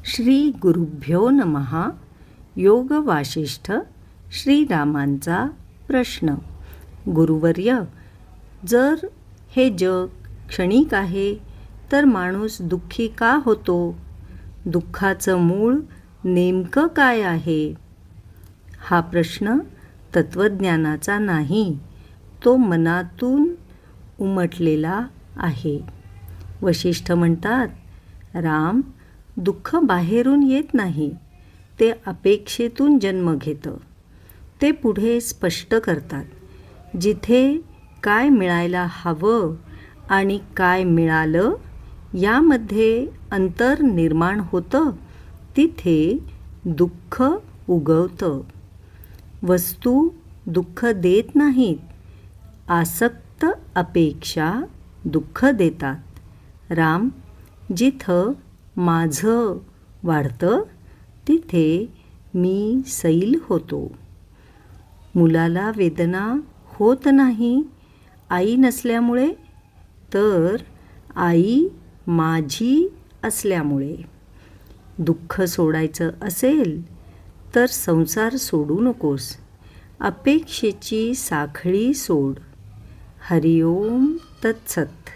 श्री गुरुभ्यो नमः. योग वासिष्ठ श्रीरामांचा प्रश्न. गुरुवर्य, जर हे जग क्षणिक आहे तर माणूस दुःखी का होतो? दुःखाचं मूळ नेमकं काय आहे? हा प्रश्न तत्त्वज्ञानाचा नाही, तो मनातून उमटलेला आहे. वसिष्ठ म्हणतात, राम, दुःख बाहेरून येत नाही, ते अपेक्षेतून जन्म घेतं. ते पुढे स्पष्ट करतात, जिथे काय मिळायला हवं आणि काय मिळालं यामध्ये अंतर निर्माण होतं, तिथे दुःख उगवतं. वस्तू दुःख देत नाहीत, आसक्त अपेक्षा दुःख देतात. राम, जिथं माझं वाढतं तिथे मी सैल होतो. मुलाला वेदना होत नाही आई नसल्यामुळे, तर आई माझी असल्यामुळे. दुःख सोडायचं असेल तर संसार सोडू नकोस, अपेक्षेची साखळी सोड. हरिओम तत्सत.